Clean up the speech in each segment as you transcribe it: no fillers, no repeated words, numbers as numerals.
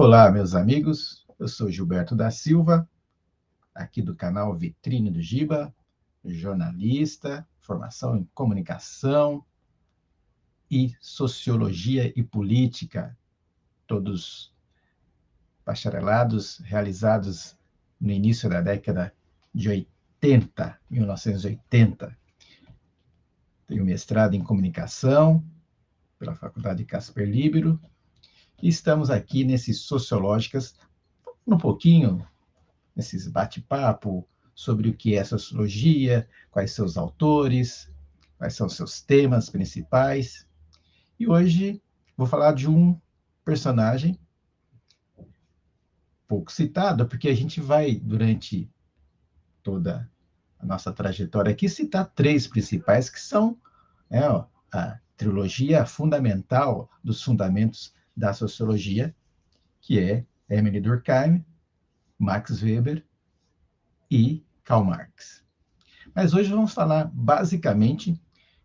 Olá, meus amigos. Eu sou Gilberto da Silva, aqui do canal Vitrine do Giba, jornalista, formação em comunicação e sociologia e política, todos bacharelados realizados no início da década de 80, 1980. Tenho mestrado em comunicação pela Faculdade Casper Libero e estamos aqui nesses Sociológicas, um pouquinho nesses bate-papo sobre o que é sociologia, quais são os autores, quais são os seus temas principais. E hoje vou falar de um personagem pouco citado, porque a gente vai, durante toda a nossa trajetória aqui, citar três principais, que são a trilogia fundamental dos fundamentos da sociologia, que é Emile Durkheim, Max Weber e Karl Marx. Mas hoje vamos falar basicamente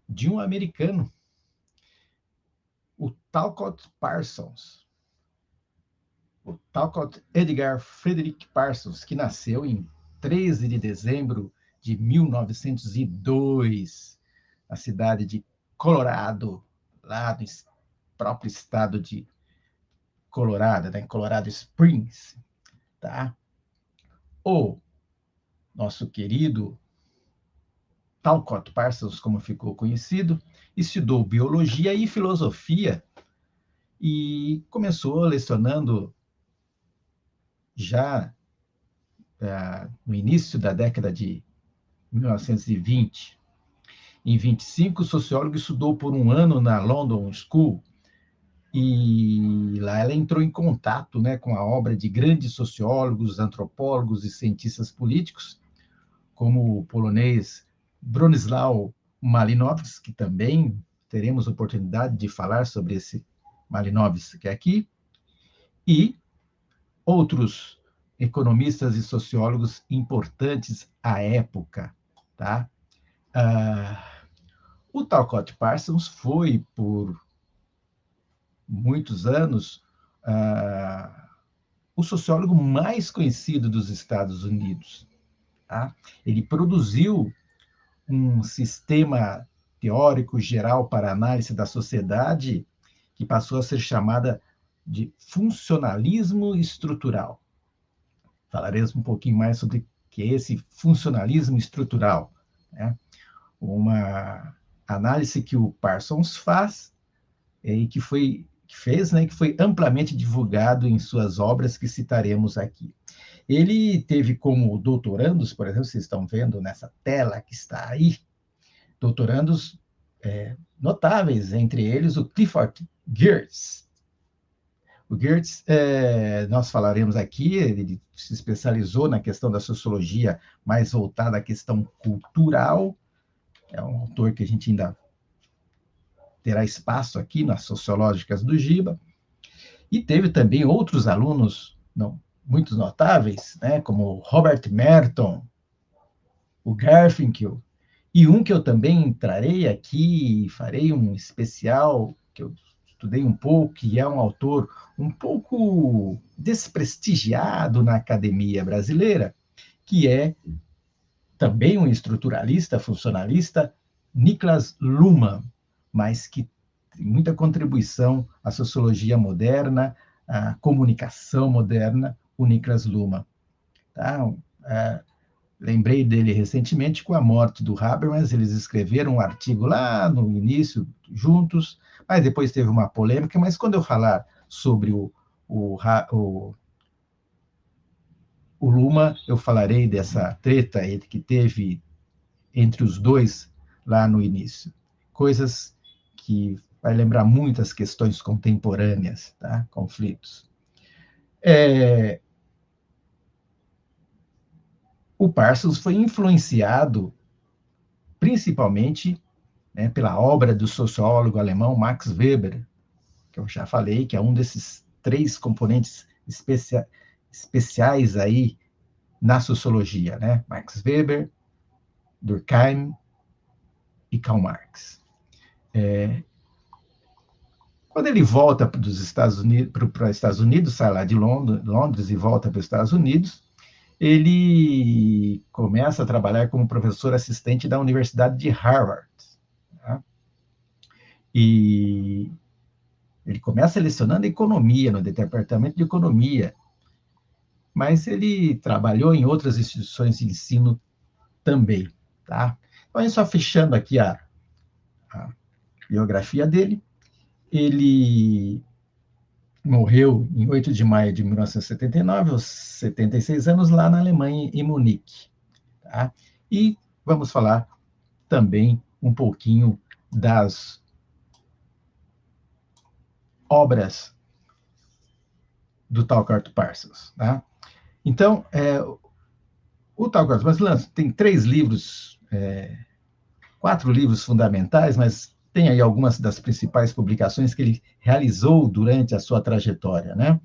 de um americano, o Talcott Parsons. O Talcott Edgar Frederick Parsons, que nasceu em 13 de dezembro de 1902, na cidade de Colorado, lá do próprio estado de Colorado, né? Colorado Springs, tá? O nosso querido Talcott Parsons, como ficou conhecido, estudou biologia e filosofia e começou lecionando já no início da década de 1920. Em 25, o sociólogo estudou por um ano na London School e lá ela entrou em contato, né, com a obra de grandes sociólogos, antropólogos e cientistas políticos, como o polonês Bronisław Malinowski, que também teremos oportunidade de falar sobre esse Malinowski aqui, e outros economistas e sociólogos importantes à época, tá? O Talcott Parsons foi, por muitos anos, o sociólogo mais conhecido dos Estados Unidos. Tá? Ele produziu um sistema teórico geral para análise da sociedade que passou a ser chamada de funcionalismo estrutural. Falaremos um pouquinho mais sobre o que é esse funcionalismo estrutural, né? Uma análise que o Parsons faz e que fez, né, que foi amplamente divulgado em suas obras que citaremos aqui. Ele teve como doutorandos, por exemplo, vocês estão vendo nessa tela que está aí, doutorandos notáveis, entre eles o Clifford Geertz. O Geertz, nós falaremos aqui, ele se especializou na questão da sociologia mais voltada à questão cultural, é um autor que a gente ainda terá espaço aqui nas Sociológicas do Giba, e teve também outros alunos muito notáveis, né, como Robert Merton, o Garfinkel, e um que eu também trarei aqui, farei um especial, que eu estudei um pouco, que é um autor um pouco desprestigiado na academia brasileira, que é também um estruturalista, funcionalista, Niklas Luhmann, mas que tem muita contribuição à sociologia moderna, à comunicação moderna, o Niklas Luhmann. Tá? Lembrei dele recentemente com a morte do Habermas, eles escreveram um artigo lá no início, juntos, mas depois teve uma polêmica, mas quando eu falar sobre o Luhmann, eu falarei dessa treta que teve entre os dois lá no início. Coisas que vai lembrar muitas questões contemporâneas, tá? Conflitos. O Parsons foi influenciado principalmente, né, pela obra do sociólogo alemão Max Weber, que eu já falei, que é um desses três componentes especiais aí na sociologia, né? Max Weber, Durkheim e Karl Marx. Quando ele volta para os Estados Unidos, sai lá de Londres e volta para os Estados Unidos, ele começa a trabalhar como professor assistente da Universidade de Harvard. Tá? E ele começa lecionando economia, no departamento de economia, mas ele trabalhou em outras instituições de ensino também. Tá? Então, a gente só fechando aqui a biografia dele, ele morreu em 8 de maio de 1979, aos 76 anos, lá na Alemanha, em Munique. Tá? E vamos falar também um pouquinho das obras do Talcott Parsons. Tá? Então, o Talcott Parsons tem 4 livros fundamentais, mas tem aí algumas das principais publicações que ele realizou durante a sua trajetória, né?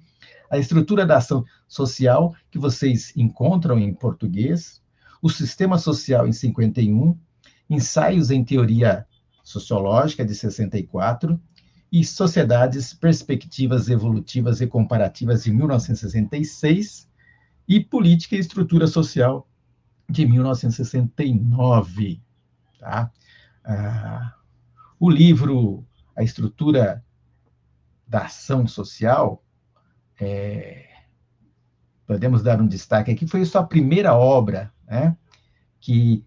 A estrutura da ação social, que vocês encontram em português, o sistema social em 51, ensaios em teoria sociológica de 64 e sociedades, perspectivas evolutivas e comparativas de 1966 e política e estrutura social de 1969. Tá? O livro A Estrutura da Ação Social, podemos dar um destaque aqui, foi sua primeira obra, né, que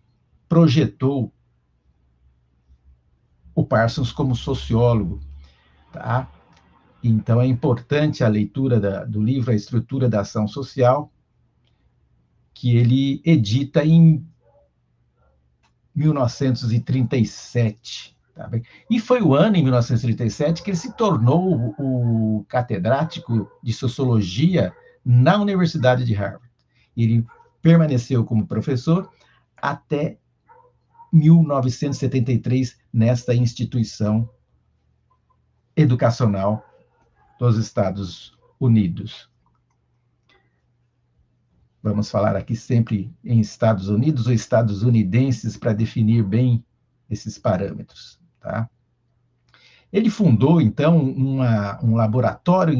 projetou o Parsons como sociólogo. Tá? Então, é importante a leitura do livro A Estrutura da Ação Social, que ele edita em 1937. Tá bem? E foi o ano, em 1937, que ele se tornou o catedrático de Sociologia na Universidade de Harvard. Ele permaneceu como professor até 1973 nesta instituição educacional dos Estados Unidos. Vamos falar aqui sempre em Estados Unidos ou estadunidenses para definir bem esses parâmetros. Tá? Ele fundou, então, um laboratório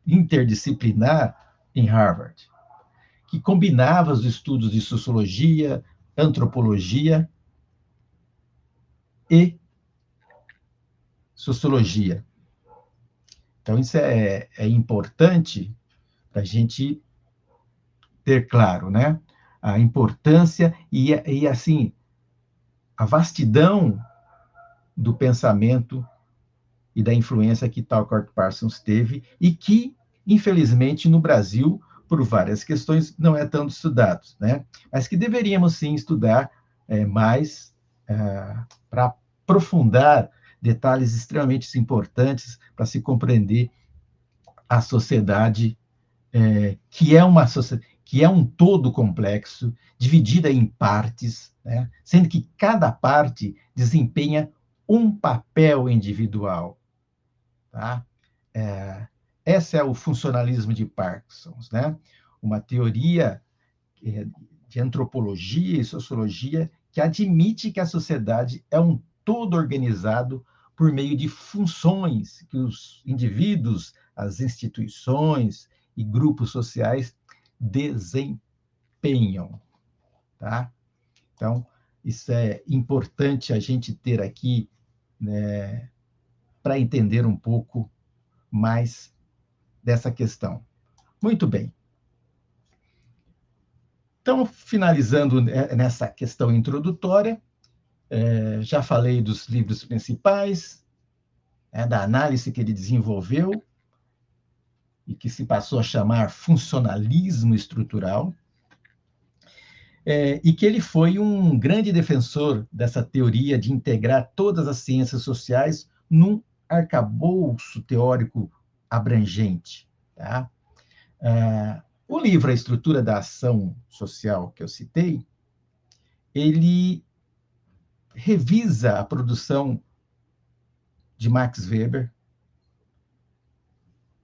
interdisciplinar em Harvard, que combinava os estudos de sociologia, antropologia e sociologia. Então, isso é importante para a gente ter claro, né? A importância e, assim, a vastidão do pensamento e da influência que Talcott Parsons teve e que, infelizmente, no Brasil, por várias questões, não é tanto estudado, né? Mas que deveríamos, sim, estudar mais para aprofundar detalhes extremamente importantes para se compreender a sociedade, que é um todo complexo, dividida em partes, né? Sendo que cada parte desempenha um papel individual. Tá? Esse é o funcionalismo de Parsons, né? Uma teoria de antropologia e sociologia que admite que a sociedade é um todo organizado por meio de funções que os indivíduos, as instituições e grupos sociais desempenham. Tá? Então, isso é importante a gente ter aqui, né, para entender um pouco mais dessa questão. Muito bem. Então, finalizando nessa questão introdutória, já falei dos livros principais, da análise que ele desenvolveu e que se passou a chamar funcionalismo estrutural, e que ele foi um grande defensor dessa teoria de integrar todas as ciências sociais num arcabouço teórico abrangente. Tá? O livro A Estrutura da Ação Social, que eu citei, ele revisa a produção de Max Weber,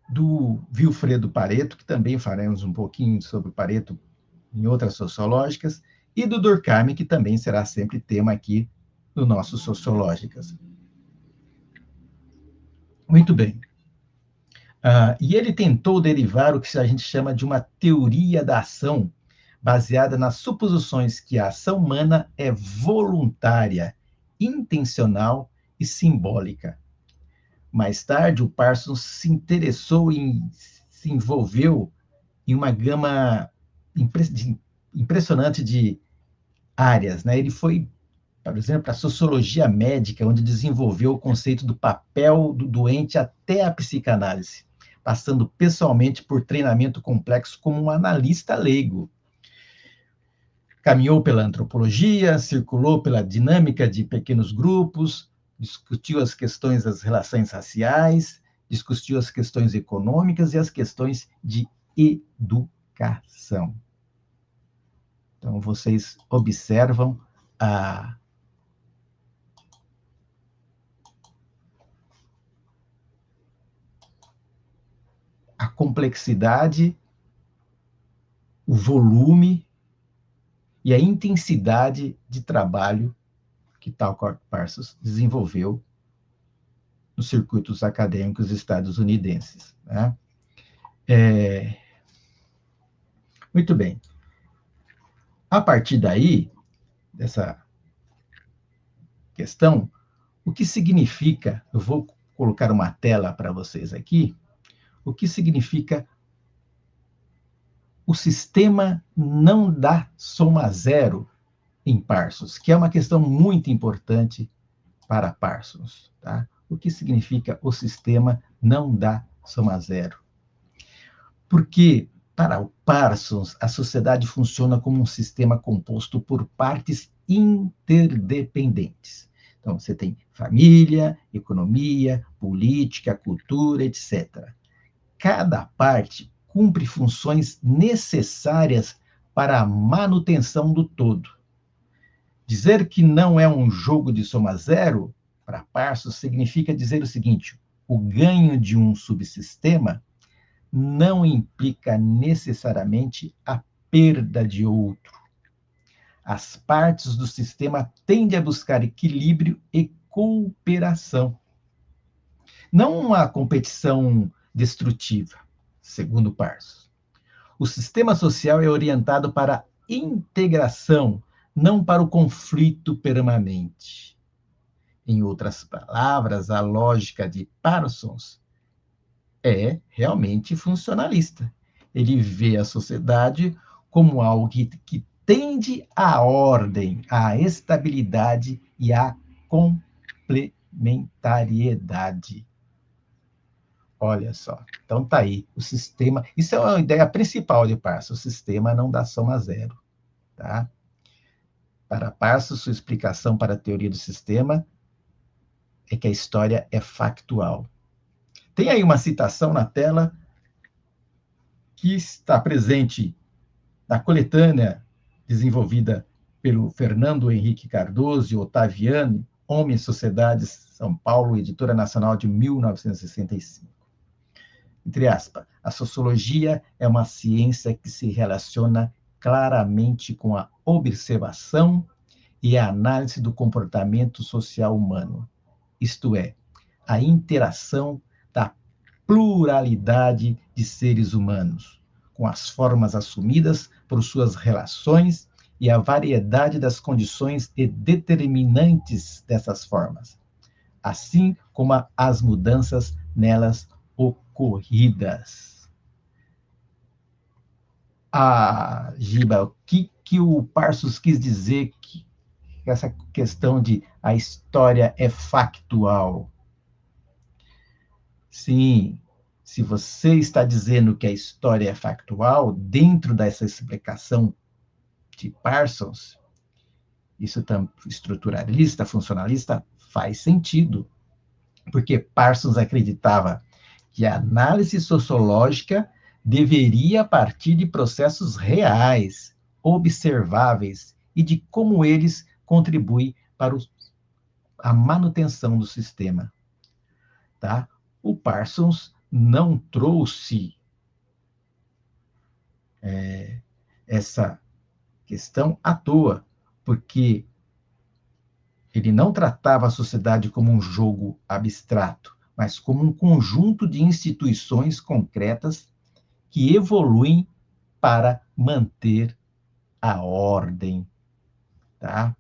do Vilfredo Pareto, que também faremos um pouquinho sobre Pareto em outras sociológicas, e do Durkheim, que também será sempre tema aqui no nosso Sociológicas. Muito bem. E ele tentou derivar o que a gente chama de uma teoria da ação, baseada nas suposições que a ação humana é voluntária, intencional e simbólica. Mais tarde, o Parsons se envolveu em uma gama impressionante de áreas, né? Ele foi, por exemplo, para a sociologia médica, onde desenvolveu o conceito do papel do doente até a psicanálise, passando pessoalmente por treinamento complexo como um analista leigo. Caminhou pela antropologia, circulou pela dinâmica de pequenos grupos, discutiu as questões das relações raciais, discutiu as questões econômicas e as questões de educação. Então, vocês observam a complexidade, o volume e a intensidade de trabalho que Tal Parsons desenvolveu nos circuitos acadêmicos estadunidenses. Né? Muito bem. A partir daí, dessa questão, o que significa, eu vou colocar uma tela para vocês aqui, o que significa o sistema não dá soma zero em Parsons, que é uma questão muito importante para Parsons. Tá? O que significa o sistema não dá soma zero? Porque, para o Parsons, a sociedade funciona como um sistema composto por partes interdependentes. Então, você tem família, economia, política, cultura, etc. Cada parte cumpre funções necessárias para a manutenção do todo. Dizer que não é um jogo de soma zero, para Parsons, significa dizer o seguinte: o ganho de um subsistema não implica necessariamente a perda de outro. As partes do sistema tendem a buscar equilíbrio e cooperação, não uma competição destrutiva, segundo Parsons. O sistema social é orientado para a integração, não para o conflito permanente. Em outras palavras, a lógica de Parsons é realmente funcionalista. Ele vê a sociedade como algo que tende à ordem, à estabilidade e à complementariedade. Olha só. Então tá aí o sistema. Isso é a ideia principal de Parsons. O sistema não dá soma zero, tá? Para Parsons, sua explicação para a teoria do sistema é que a história é factual. Tem aí uma citação na tela que está presente na coletânea desenvolvida pelo Fernando Henrique Cardoso e Ottaviani, Homem e Sociedades, São Paulo, Editora Nacional de 1965. Entre aspas, a sociologia é uma ciência que se relaciona claramente com a observação e a análise do comportamento social humano, isto é, a interação da pluralidade de seres humanos, com as formas assumidas por suas relações e a variedade das condições e determinantes dessas formas, assim como as mudanças nelas ocorridas. Giba, o que o Parsons quis dizer que essa questão de a história é factual? Sim, se você está dizendo que a história é factual, dentro dessa explicação de Parsons, isso estruturalista, funcionalista, faz sentido. Porque Parsons acreditava que a análise sociológica deveria partir de processos reais, observáveis, e de como eles contribuem para a manutenção do sistema. Tá? O Parsons não trouxe essa questão à toa, porque ele não tratava a sociedade como um jogo abstrato, mas como um conjunto de instituições concretas que evoluem para manter a ordem, tá?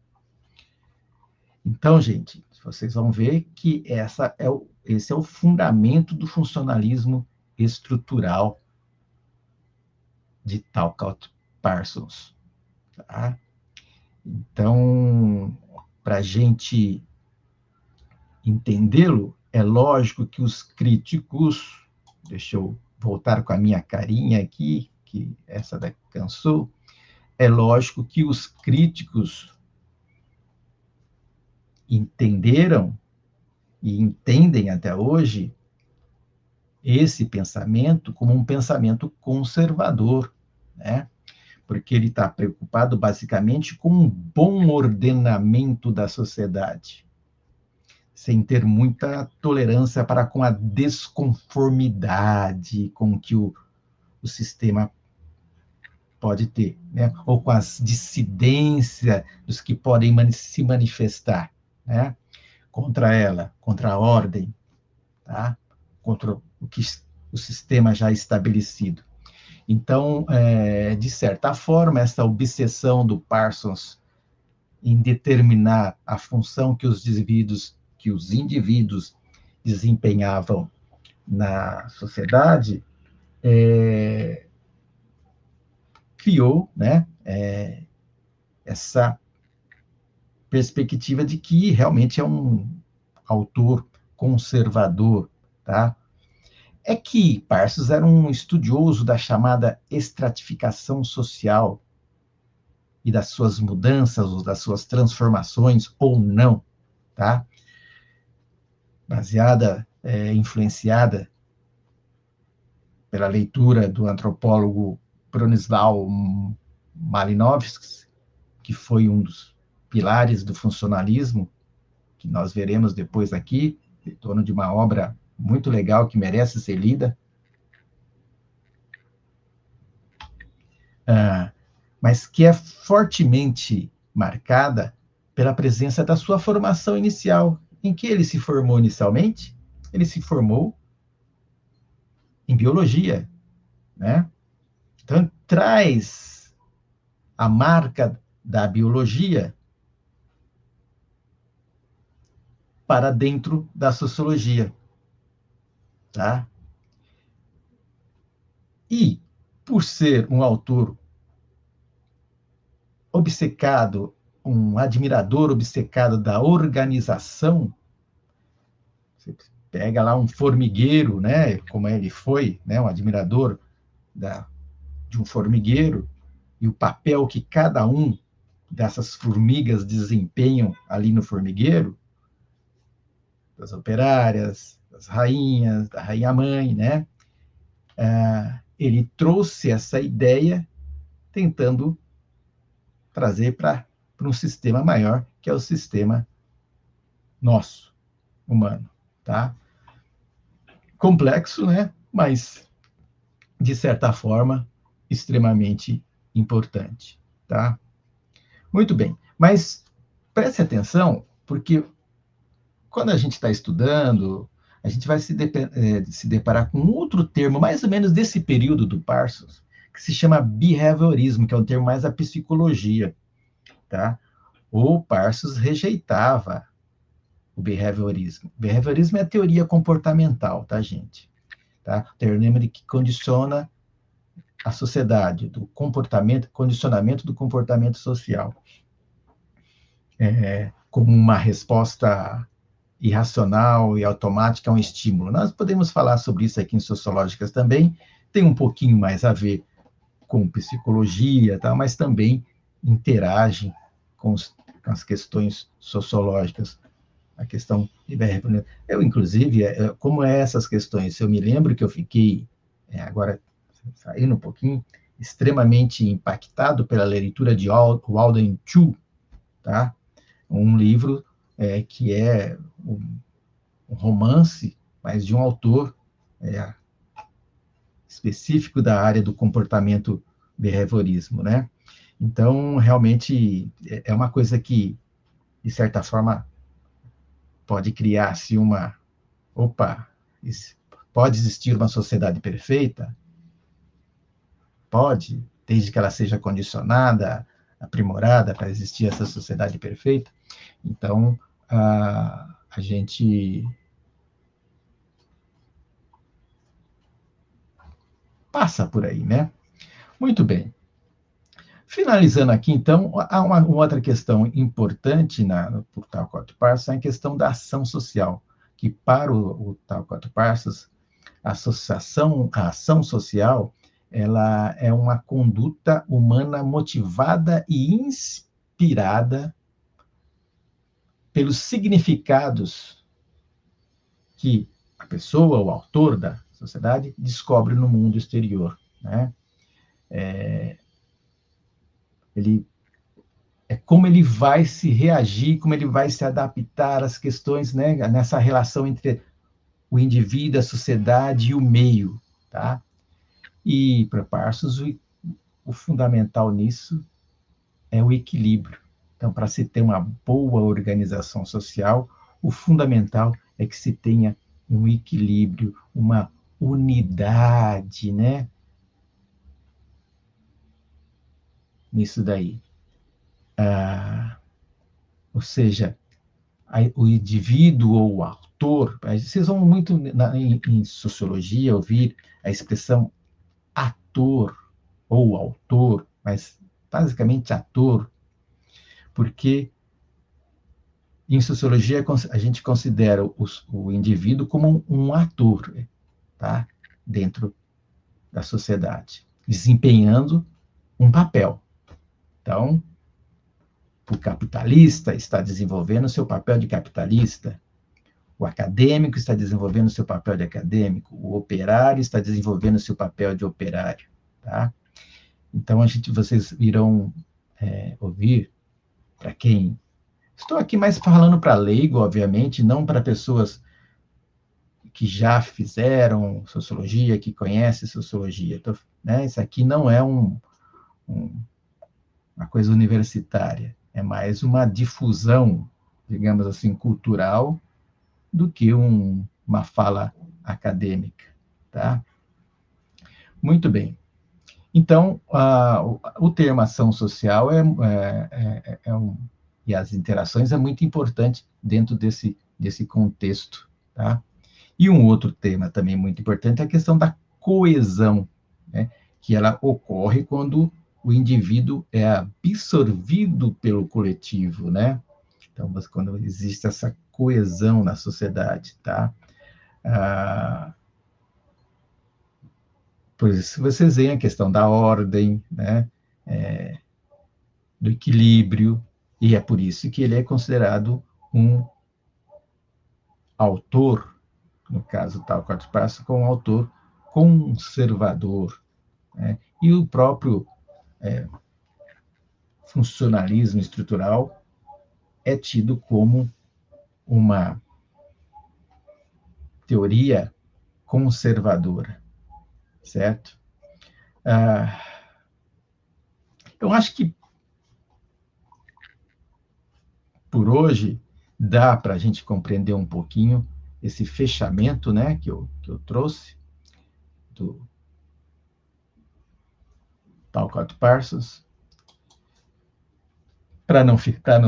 Então, gente, vocês vão ver que esse é o fundamento do funcionalismo estrutural de Talcott Parsons, tá? Então, para a gente entendê-lo, é lógico que os críticos, deixa eu voltar com a minha carinha aqui, que essa daqui cansou, é lógico que os críticos entenderam e entendem até hoje esse pensamento como um pensamento conservador, né? Porque ele está preocupado basicamente com um bom ordenamento da sociedade, sem ter muita tolerância para com a desconformidade com que o sistema pode ter, né? Ou com as dissidências dos que podem se manifestar, né? Contra ela, contra a ordem, tá? Contra o sistema já estabelecido. Então, de certa forma, essa obsessão do Parsons em determinar a função que os indivíduos desempenhavam na sociedade, criou, né, essa perspectiva de que realmente é um autor conservador, tá? É que Parsons era um estudioso da chamada estratificação social e das suas mudanças, ou das suas transformações, ou não, tá? Baseada, influenciada pela leitura do antropólogo Bronislaw Malinowski, que foi um dos pilares do funcionalismo, que nós veremos depois aqui, em torno de uma obra muito legal que merece ser lida. Mas que é fortemente marcada pela presença da sua formação inicial. Em que ele se formou inicialmente? Ele se formou em biologia, né? Então, traz a marca da biologia para dentro da sociologia, tá? E, por ser um autor obcecado, um admirador obcecado da organização, você pega lá um formigueiro, né, como ele foi, né, um admirador de um formigueiro, e o papel que cada um dessas formigas desempenham ali no formigueiro, das operárias, das rainhas, da rainha-mãe, né? Ele trouxe essa ideia tentando trazer para um sistema maior, que é o sistema nosso, humano, tá? Complexo, né? Mas, de certa forma, extremamente importante, tá? Muito bem, mas preste atenção, porque quando a gente está estudando, a gente vai se deparar com outro termo, mais ou menos desse período do Parsons, que se chama behaviorismo, que é um termo mais da psicologia, tá? O Parsons rejeitava o behaviorismo. Behaviorismo é a teoria comportamental, tá, gente? Tá? O termo que condiciona a sociedade, do comportamento, condicionamento do comportamento social, como uma resposta irracional e automática a um estímulo. Nós podemos falar sobre isso aqui em Sociológicas também, tem um pouquinho mais a ver com psicologia, tá? Mas também interage com as questões sociológicas, a questão de behavior. Eu, inclusive, como é essas questões? Eu me lembro que eu fiquei, agora saindo um pouquinho, extremamente impactado pela leitura de Walden Chu, tá? Um livro que é um romance, mas de um autor específico da área do comportamento behaviorismo, né? Então, realmente, é uma coisa que, de certa forma, pode criar-se uma... Opa, Pode existir uma sociedade perfeita? Pode, desde que ela seja condicionada, aprimorada para existir essa sociedade perfeita. Então, a gente passa por aí, né? Muito bem. Finalizando aqui, então, há uma outra questão importante por Tal Quatro Parsas, é a questão da ação social, que para o Tal Quatro Parsas, a ação social, ela é uma conduta humana motivada e inspirada pelos significados que a pessoa, o autor da sociedade, descobre no mundo exterior, né? Ele é como ele vai se reagir, como ele vai se adaptar às questões, né, nessa relação entre o indivíduo, a sociedade e o meio, tá? E para Parsons, o fundamental nisso é o equilíbrio. Então, para se ter uma boa organização social, o fundamental é que se tenha um equilíbrio, uma unidade, né? Nisso daí. Ou seja, o indivíduo ou o autor, vocês vão muito em sociologia ouvir a expressão ator ou autor, mas basicamente ator, porque em sociologia a gente considera o indivíduo como um ator, tá? Dentro da sociedade, desempenhando um papel. Então, o capitalista está desenvolvendo seu papel de capitalista, o acadêmico está desenvolvendo seu papel de acadêmico, o operário está desenvolvendo seu papel de operário, tá? Então, vocês irão ouvir, para quem... Estou aqui mais falando para leigo, obviamente, não para pessoas que já fizeram sociologia, que conhecem sociologia. Né? Isso aqui não é uma coisa universitária, é mais uma difusão, digamos assim, cultural, do que uma fala acadêmica. Tá? Muito bem. Então, o termo ação social e as interações é muito importante dentro desse contexto. Tá? E um outro tema também muito importante é a questão da coesão, né? Que ela ocorre quando o indivíduo é absorvido pelo coletivo, né? Então, quando existe essa coesão na sociedade, tá? Por isso, vocês veem a questão da ordem, né? Do equilíbrio, e é por isso que ele é considerado um autor, no caso Tal Quatro Parsas, como um autor conservador, né? E o próprio funcionalismo estrutural é tido como uma teoria conservadora, certo? Eu acho que por hoje dá para a gente compreender um pouquinho esse fechamento, né, que eu trouxe do Tal Quatro Parsas, para não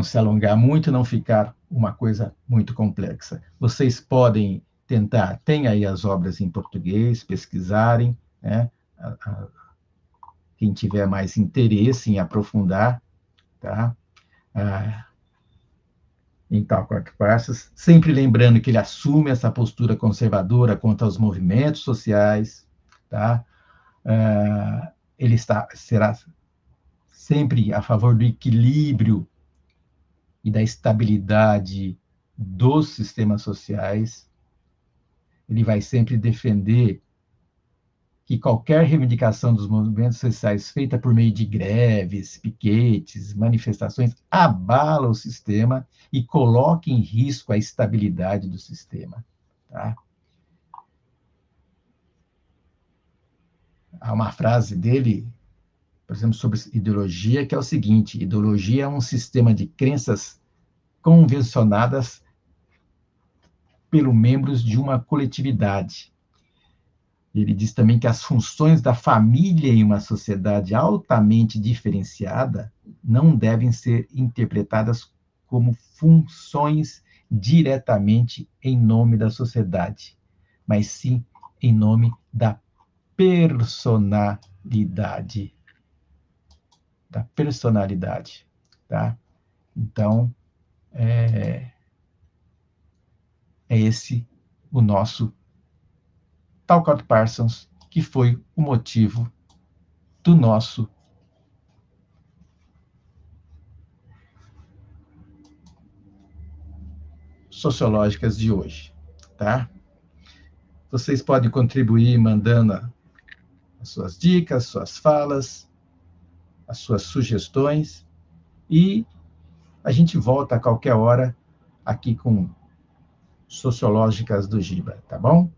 se alongar muito, não ficar uma coisa muito complexa. Vocês podem tentar, tem aí as obras em português, pesquisarem, né? Quem tiver mais interesse em aprofundar, tá? Em Tal Quatro Parsas, sempre lembrando que ele assume essa postura conservadora contra os movimentos sociais, tá? Ele será sempre a favor do equilíbrio e da estabilidade dos sistemas sociais. Ele vai sempre defender que qualquer reivindicação dos movimentos sociais feita por meio de greves, piquetes, manifestações, abala o sistema e coloca em risco a estabilidade do sistema. Tá? Há uma frase dele, por exemplo, sobre ideologia, que é o seguinte: ideologia é um sistema de crenças convencionadas pelos membros de uma coletividade. Ele diz também que as funções da família em uma sociedade altamente diferenciada não devem ser interpretadas como funções diretamente em nome da sociedade, mas sim em nome da personalidade. Da personalidade, tá? Então, é esse o nosso Talcott Parsons, que foi o motivo do nosso Sociológicas de hoje, tá? Vocês podem contribuir mandando as suas dicas, suas falas, as suas sugestões, e a gente volta a qualquer hora aqui com Sociológicas do Giba, tá bom?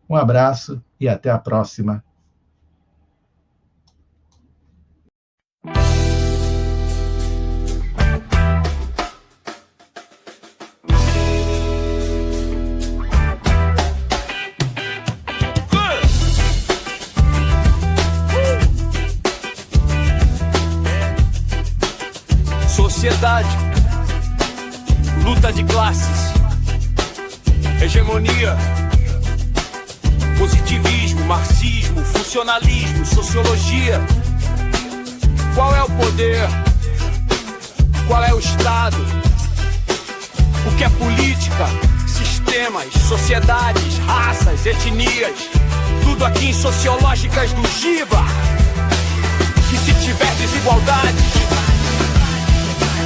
Um abraço e até a próxima. Sociedade, luta de classes, hegemonia, positivismo, marxismo, funcionalismo, sociologia. Qual é o poder? Qual é o Estado? O que é política? Sistemas, sociedades, raças, etnias. Tudo aqui em Sociológicas do Giba. Que se tiver desigualdade,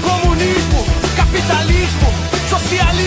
comunismo, capitalismo, socialismo.